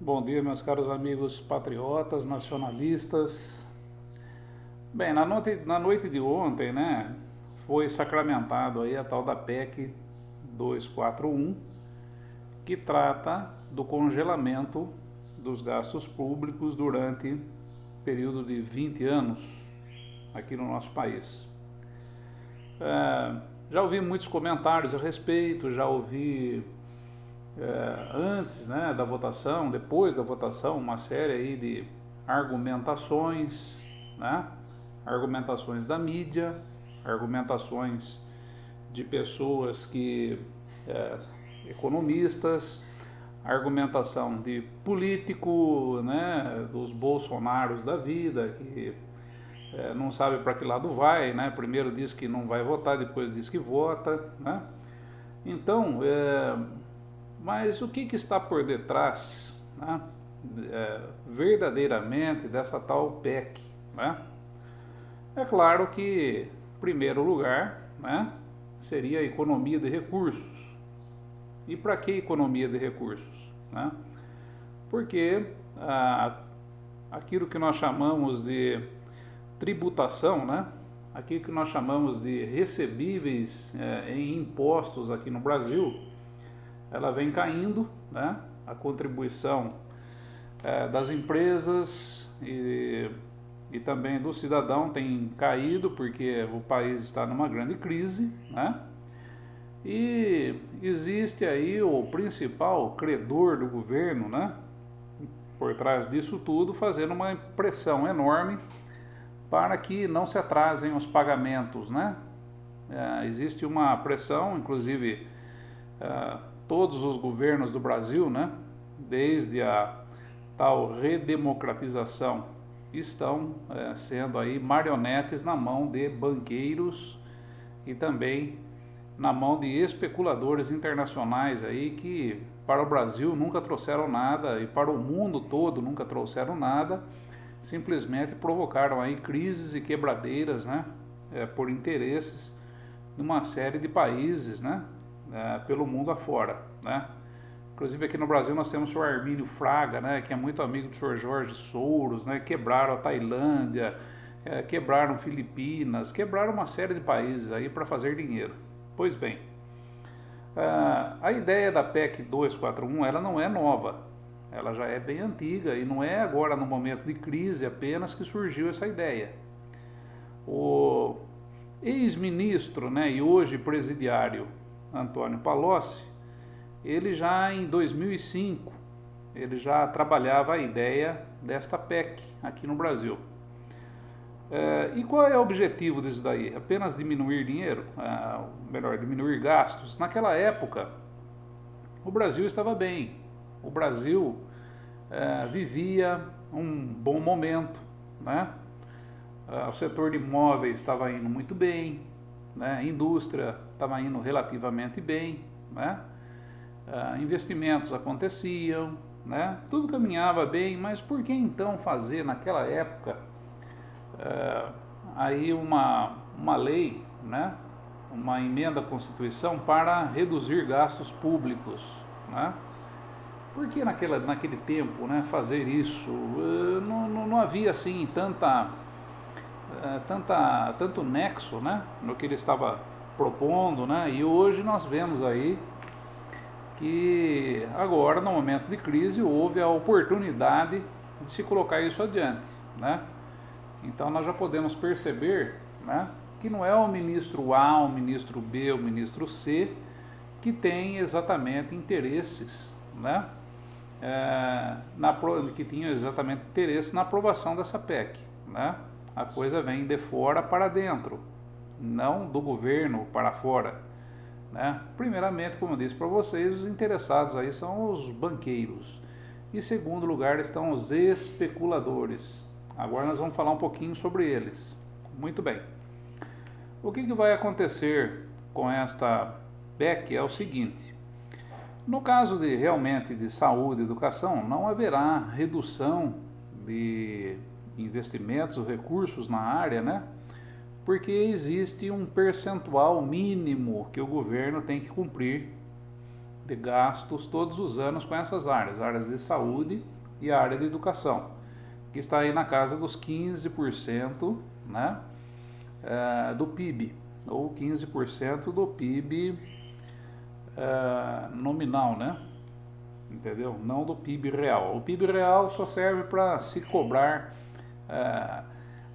Bom dia, meus caros amigos patriotas, nacionalistas. Bem, na noite de ontem, né, foi sacramentado aí a tal da PEC 241, que trata do congelamento dos gastos públicos durante período de 20 anos aqui no nosso país. Já ouvi muitos comentários a respeito, já ouvi antes, né, da votação, depois da votação, uma série aí de argumentações, né, argumentações da mídia, argumentações de pessoas que economistas, argumentação de político, né, dos Bolsonaros da vida, que não sabe para que lado vai, né, primeiro diz que não vai votar, depois diz que vota, né. Então, mas o que está por detrás, né, verdadeiramente dessa tal PEC, né? É claro que, em primeiro lugar, né, seria a economia de recursos. E para que economia de recursos, né? Porque aquilo que nós chamamos de tributação, né, aquilo que nós chamamos de recebíveis em impostos aqui no Brasil, ela vem caindo, né? A contribuição das empresas e também do cidadão tem caído porque o país está numa grande crise, né? E existe aí o principal credor do governo, né, por trás disso tudo, fazendo uma pressão enorme para que não se atrasem os pagamentos, né? Existe uma pressão, inclusive todos os governos do Brasil, né, desde a tal redemocratização, estão sendo aí marionetes na mão de banqueiros e também na mão de especuladores internacionais aí que para o Brasil nunca trouxeram nada e para o mundo todo nunca trouxeram nada, simplesmente provocaram aí crises e quebradeiras, né, por interesses de uma série de países, né, pelo mundo afora, né. Inclusive aqui no Brasil nós temos o senhor Armínio Fraga, né, que é muito amigo do senhor Jorge Soros, né, quebraram a Tailândia, quebraram Filipinas, quebraram uma série de países aí para fazer dinheiro. Pois bem, a ideia da PEC 241 ela não é nova, ela já é bem antiga e não é agora no momento de crise apenas que surgiu essa ideia. O ex-ministro, né, e hoje presidiário Antônio Palocci, ele já em 2005, ele já trabalhava a ideia desta PEC aqui no Brasil. E qual é o objetivo disso daí? Apenas diminuir dinheiro? Melhor, diminuir gastos? Naquela época, o Brasil estava bem. O Brasil vivia um bom momento, né? O setor de imóveis estava indo muito bem, né? A indústria estava indo relativamente bem, né? Investimentos aconteciam, né? Tudo caminhava bem, mas por que então fazer naquela época aí uma lei, né? Uma emenda à Constituição para reduzir gastos públicos, né? Por que naquele tempo, né, fazer isso? Não havia assim tanto nexo, né, no que ele estava propondo, né? E hoje nós vemos aí que agora, no momento de crise, houve a oportunidade de se colocar isso adiante, né? Então nós já podemos perceber, né, que não é o ministro A, o ministro B, o ministro C que tem exatamente interesses, né, que tinham exatamente interesse na aprovação dessa PEC, né? A coisa vem de fora para dentro, não do governo para fora, né? Primeiramente, como eu disse para vocês, os interessados aí são os banqueiros. E em segundo lugar estão os especuladores. Agora nós vamos falar um pouquinho sobre eles. Muito bem. O que vai acontecer com esta PEC é o seguinte. No caso de realmente de saúde e educação, não haverá redução de investimentos, recursos na área, né? Porque existe um percentual mínimo que o governo tem que cumprir de gastos todos os anos com essas áreas de saúde e a área de educação, que está aí na casa dos 15%, né, do PIB, ou 15% do PIB nominal, né? Entendeu? Não do PIB real. O PIB real só serve para se cobrar,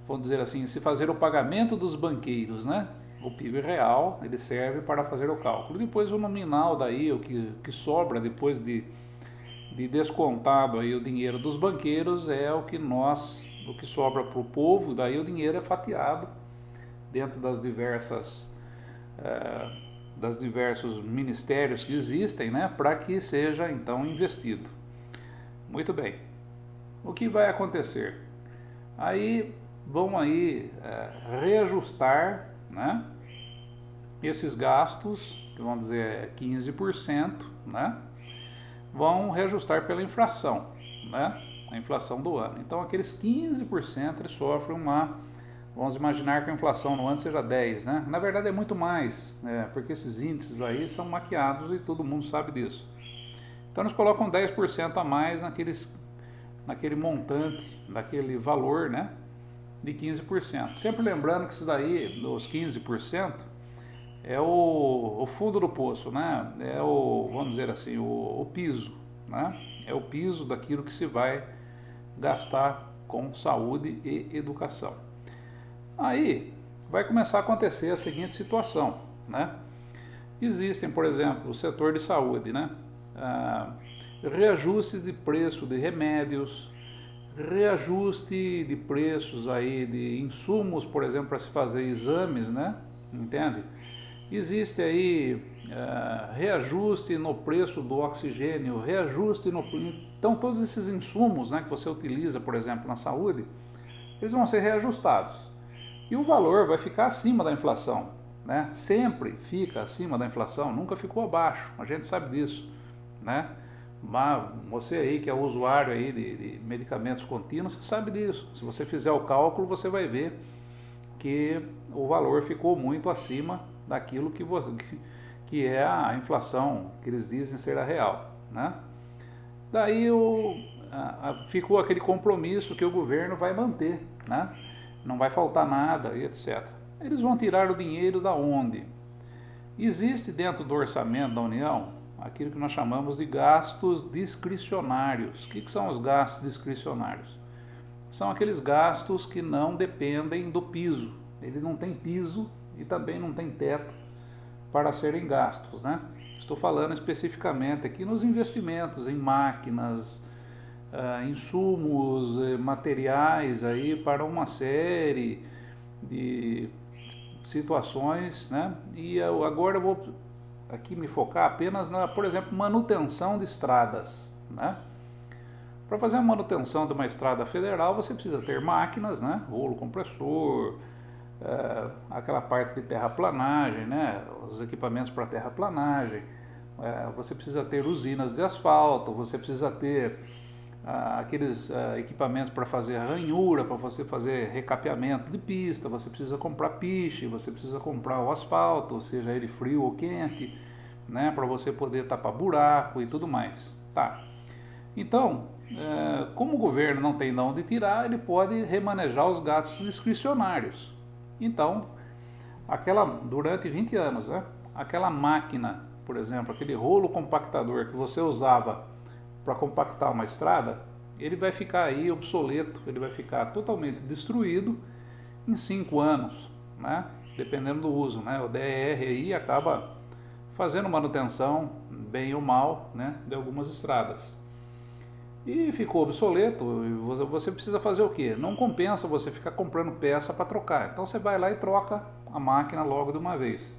vamos dizer assim, se fazer o pagamento dos banqueiros, né? O PIB real, ele serve para fazer o cálculo. Depois o nominal daí, o que sobra depois de descontado aí o dinheiro dos banqueiros é o que sobra para o povo, daí o dinheiro é fatiado dentro das diversos ministérios que existem, né, para que seja então investido. Muito bem. O que vai acontecer? Aí vão aí reajustar, né, esses gastos, que vamos dizer 15%, né, vão reajustar pela inflação, né, a inflação do ano. Então aqueles 15% eles sofrem vamos imaginar que a inflação no ano seja 10, né? Na verdade é muito mais, né? Porque esses índices aí são maquiados e todo mundo sabe disso. Então eles colocam 10% a mais naquele montante, naquele valor, né? De 15%. Sempre lembrando que isso daí, dos 15%, é o fundo do poço, né? Vamos dizer assim, o piso, né? É o piso daquilo que se vai gastar com saúde e educação. Aí vai começar a acontecer a seguinte situação, né? Existem, por exemplo, o setor de saúde, né? Reajuste de preço de remédios, reajuste de preços aí de insumos, por exemplo, para se fazer exames, né? Entende? Existe aí reajuste no preço do oxigênio, reajuste no... Então todos esses insumos, né, que você utiliza, por exemplo, na saúde, eles vão ser reajustados. E o valor vai ficar acima da inflação, né? Sempre fica acima da inflação, nunca ficou abaixo, a gente sabe disso, né? Mas você aí que é usuário aí de medicamentos contínuos, você sabe disso. Se você fizer o cálculo, você vai ver que o valor ficou muito acima daquilo que é a inflação que eles dizem ser a real, né? Daí ficou aquele compromisso que o governo vai manter, né? Não vai faltar nada e etc. Eles vão tirar o dinheiro da onde? Existe dentro do orçamento da União aquilo que nós chamamos de gastos discricionários. O que são os gastos discricionários? São aqueles gastos que não dependem do piso. Ele não tem piso e também não tem teto para serem gastos, né? Estou falando especificamente aqui nos investimentos em máquinas, insumos, materiais aí para uma série de situações, né? E agora eu vou aqui me focar apenas por exemplo, manutenção de estradas, né? Para fazer a manutenção de uma estrada federal, você precisa ter máquinas, né? Rolo compressor, aquela parte de terraplanagem, né? Os equipamentos para terraplanagem, você precisa ter usinas de asfalto, você precisa ter aqueles equipamentos para fazer ranhura, para você fazer recapeamento de pista, você precisa comprar piche, você precisa comprar o asfalto, seja ele frio ou quente, né, para você poder tapar buraco e tudo mais. Tá. Então, como o governo não tem de onde tirar, ele pode remanejar os gastos discricionários. Então, durante 20 anos, né, aquela máquina, por exemplo, aquele rolo compactador que você usava para compactar uma estrada, ele vai ficar aí obsoleto, ele vai ficar totalmente destruído em 5 anos, né? Dependendo do uso, né? O DER aí acaba fazendo manutenção, bem ou mal, né, de algumas estradas. E ficou obsoleto, você precisa fazer o quê? Não compensa você ficar comprando peça para trocar. Então você vai lá e troca a máquina logo de uma vez.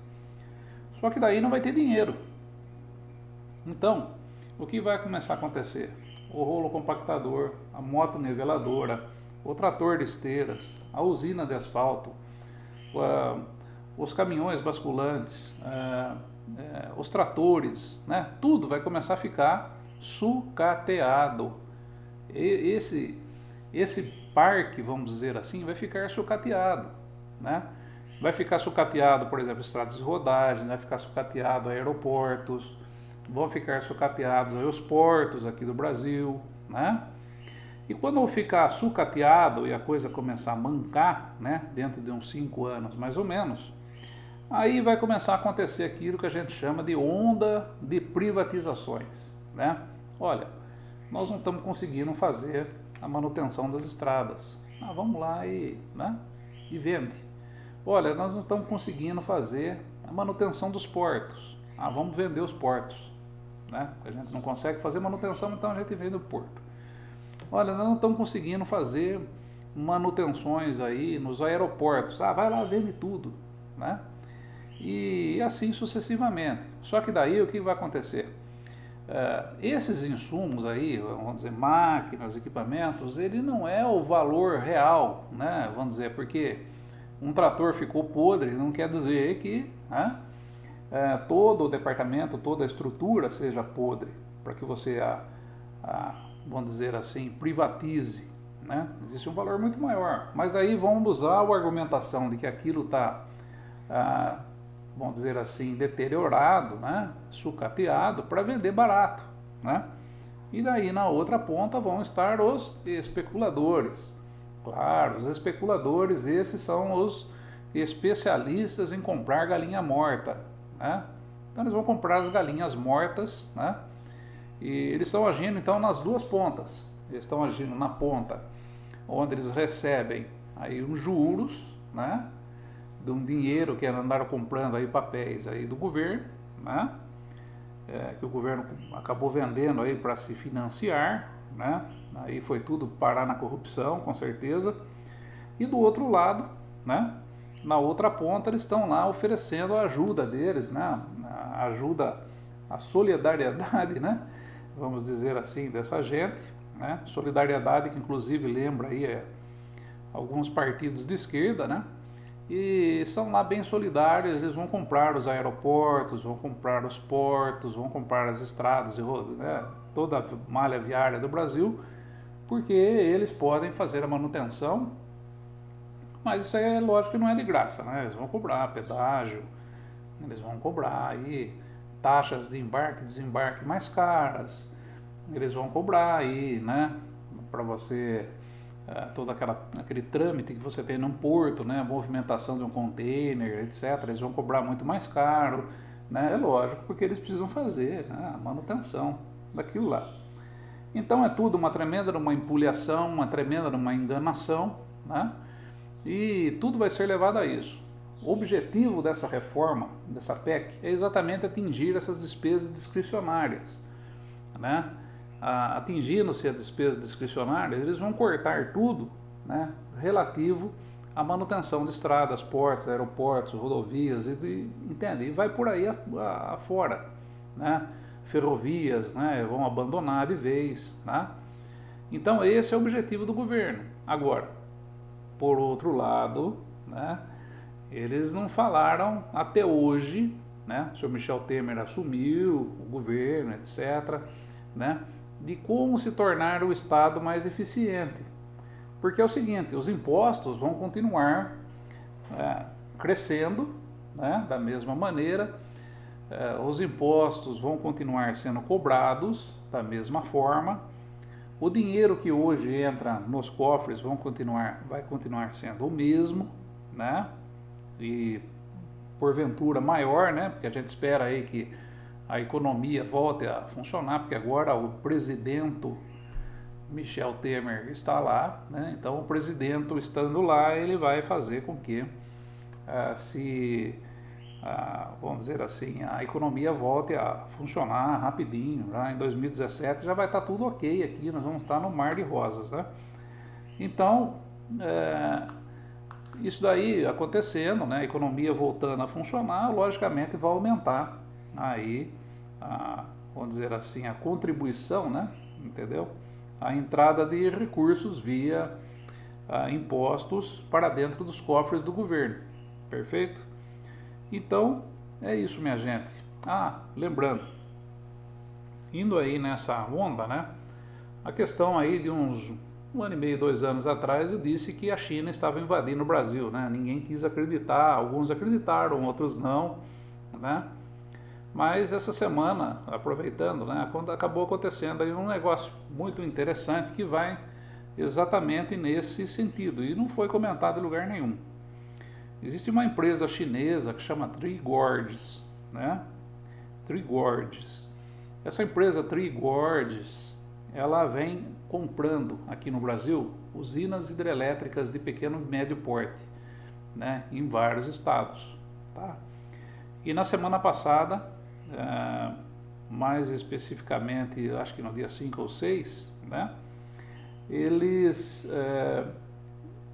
Só que daí não vai ter dinheiro. Então, o que vai começar a acontecer? O rolo compactador, a moto niveladora, o trator de esteiras, a usina de asfalto, os caminhões basculantes, os tratores, né? Tudo vai começar a ficar sucateado. Esse parque, vamos dizer assim, vai ficar sucateado, né? Vai ficar sucateado, por exemplo, estradas de rodagem, vai ficar sucateado aeroportos, vão ficar sucateados os portos aqui do Brasil, né? E quando ficar sucateado e a coisa começar a mancar, né, dentro de uns 5 anos mais ou menos, aí vai começar a acontecer aquilo que a gente chama de onda de privatizações, né? Olha, nós não estamos conseguindo fazer a manutenção das estradas. Ah, vamos lá né, e vende. Olha, nós não estamos conseguindo fazer a manutenção dos portos. Ah, vamos vender os portos, né? Porque a gente não consegue fazer manutenção, então a gente vende o porto. Olha, nós não estamos conseguindo fazer manutenções aí nos aeroportos. Ah, vai lá, vende tudo, né? E assim sucessivamente. Só que daí o que vai acontecer? Esses insumos aí, vamos dizer, máquinas, equipamentos, ele não é o valor real, né? Vamos dizer, porque um trator ficou podre, não quer dizer que, né, todo o departamento, toda a estrutura seja podre, para que você, vamos dizer assim, privatize, né? Existe um valor muito maior. Mas daí vamos usar a argumentação de que aquilo está, vamos dizer assim, deteriorado, né, sucateado, para vender barato, né? E daí na outra ponta vão estar os especuladores. Claro, os especuladores, esses são os especialistas em comprar galinha morta, né? Então eles vão comprar as galinhas mortas, né? E eles estão agindo então nas duas pontas. Eles estão agindo na ponta onde eles recebem aí os juros, né, de um dinheiro que andaram comprando aí papéis aí do governo, né, que o governo acabou vendendo aí para se financiar, né, aí foi tudo parar na corrupção, com certeza. E do outro lado, né, na outra ponta eles estão lá oferecendo a ajuda deles, né, a ajuda, a solidariedade, né, vamos dizer assim, dessa gente, né, solidariedade que inclusive lembra aí alguns partidos de esquerda, né, e são lá bem solidários, eles vão comprar os aeroportos, vão comprar os portos, vão comprar as estradas, né, toda a malha viária do Brasil, porque eles podem fazer a manutenção, mas isso aí é lógico que não é de graça, né? Eles vão cobrar pedágio, eles vão cobrar aí taxas de embarque e desembarque mais caras, eles vão cobrar aí, né, para você todo aquele trâmite que você tem num porto, né, a movimentação de um container, etc. Eles vão cobrar muito mais caro, né, é lógico, porque eles precisam fazer, né, a manutenção daquilo lá. Então é tudo uma tremenda uma empulhação, uma tremenda uma enganação, né, e tudo vai ser levado a isso. O objetivo dessa reforma, dessa PEC, é exatamente atingir essas despesas discricionárias, né? Atingindo-se a despesa discricionária, eles vão cortar tudo, né, relativo à manutenção de estradas, portos, aeroportos, rodovias, entende? E vai por aí afora, né? Ferrovias, né, vão abandonar de vez, né? Então esse é o objetivo do governo. Agora, por outro lado, né, eles não falaram até hoje, né? O senhor Michel Temer assumiu o governo, etc., né, de como se tornar o Estado mais eficiente. Porque é o seguinte, os impostos vão continuar crescendo, né, da mesma maneira, os impostos vão continuar sendo cobrados da mesma forma, o dinheiro que hoje entra nos cofres vai continuar sendo o mesmo, né, e porventura maior, né, porque a gente espera aí que a economia volte a funcionar, porque agora o presidente Michel Temer está lá, né? Então o presidente estando lá, ele vai fazer com que vamos dizer assim, a economia volte a funcionar rapidinho. Já em 2017 já vai estar tudo ok aqui, nós vamos estar no mar de rosas, né? Então, isso daí acontecendo, né, a economia voltando a funcionar, logicamente vai aumentar aí vamos dizer assim, a contribuição, né, entendeu? A entrada de recursos via impostos para dentro dos cofres do governo, perfeito? Então, é isso, minha gente. Lembrando, indo aí nessa onda, né, a questão aí de uns 1 ano e meio, 2 anos atrás, eu disse que a China estava invadindo o Brasil, né? Ninguém quis acreditar, alguns acreditaram, outros não, né? Mas essa semana, aproveitando, né, acabou acontecendo aí um negócio muito interessante que vai exatamente nesse sentido, e não foi comentado em lugar nenhum. Existe uma empresa chinesa que chama Three Gorges, né? Three Gorges. Essa empresa Three Gorges, ela vem comprando aqui no Brasil usinas hidrelétricas de pequeno e médio porte, né? Em vários estados, tá? E na semana passada, mais especificamente, acho que no dia 5 ou 6, né? Eles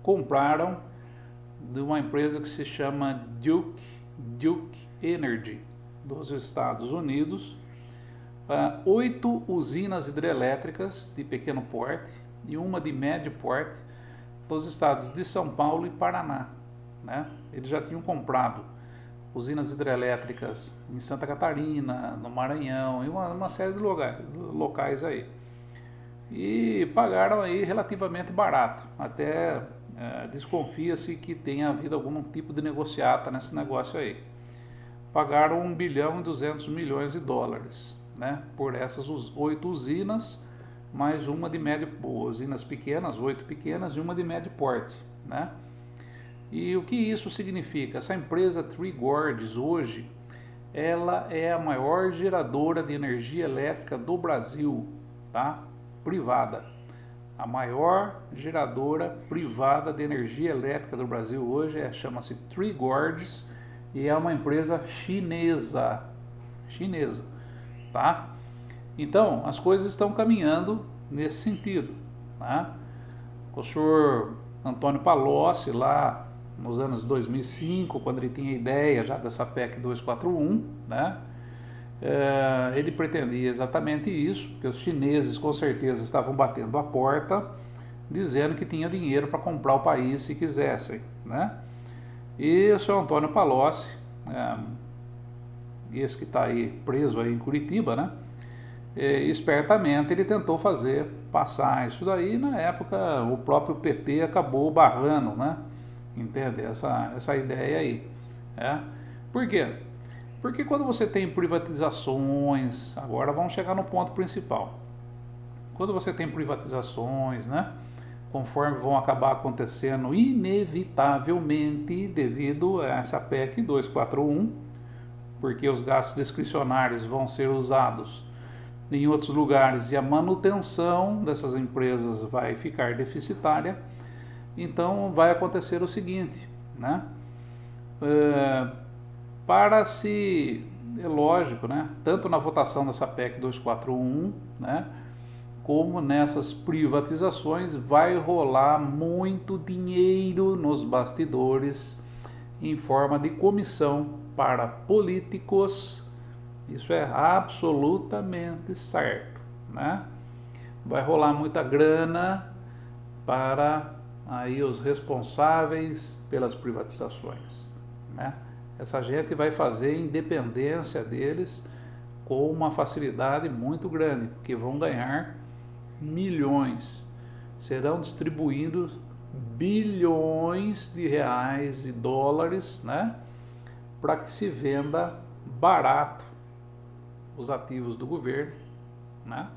compraram de uma empresa que se chama Duke Energy, dos Estados Unidos, 8 usinas hidrelétricas de pequeno porte e uma de médio porte dos estados de São Paulo e Paraná, né? Eles já tinham comprado usinas hidrelétricas em Santa Catarina, no Maranhão e uma série de locais aí. E pagaram aí relativamente barato, até desconfia-se que tenha havido algum tipo de negociata nesse negócio aí. Pagaram 1 bilhão e 200 milhões de dólares, né, por essas 8 usinas, mais uma de médio, usinas pequenas, 8 pequenas e uma de médio porte, né. E o que isso significa? Essa empresa Three Gorges hoje, ela é a maior geradora de energia elétrica do Brasil, tá? Privada. A maior geradora privada de energia elétrica do Brasil hoje chama-se Three Gorges e é uma empresa chinesa, tá? Então, as coisas estão caminhando nesse sentido, né? O senhor Antônio Palocci, lá nos anos 2005, quando ele tinha a ideia já dessa PEC 241, né? Ele pretendia exatamente isso, porque os chineses com certeza estavam batendo a porta, dizendo que tinha dinheiro para comprar o país se quisessem, né? E o senhor Antônio Palocci, esse que está aí preso aí em Curitiba, né? Espertamente ele tentou passar isso daí, e na época o próprio PT acabou barrando, né? Entende? Essa ideia aí. Por quê? Porque quando você tem privatizações, agora vamos chegar no ponto principal. Quando você tem privatizações, né, conforme vão acabar acontecendo inevitavelmente devido a essa PEC 241, porque os gastos discricionários vão ser usados em outros lugares e a manutenção dessas empresas vai ficar deficitária, então vai acontecer o seguinte, né? É lógico, né, tanto na votação dessa PEC 241, né, como nessas privatizações, vai rolar muito dinheiro nos bastidores em forma de comissão para políticos. Isso é absolutamente certo, né? Vai rolar muita grana para aí os responsáveis pelas privatizações, né? Essa gente vai fazer a independência deles com uma facilidade muito grande, porque vão ganhar milhões, serão distribuídos bilhões de reais e dólares, né, para que se venda barato os ativos do governo, né,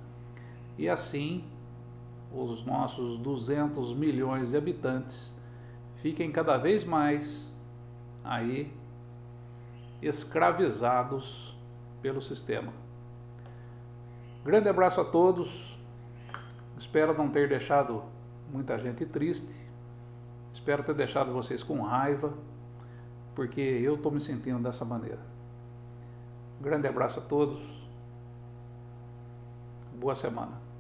e assim os nossos 200 milhões de habitantes fiquem cada vez mais aí escravizados pelo sistema. Grande abraço a todos. Espero não ter deixado muita gente triste. Espero ter deixado vocês com raiva, porque eu estou me sentindo dessa maneira. Grande abraço a todos. Boa semana.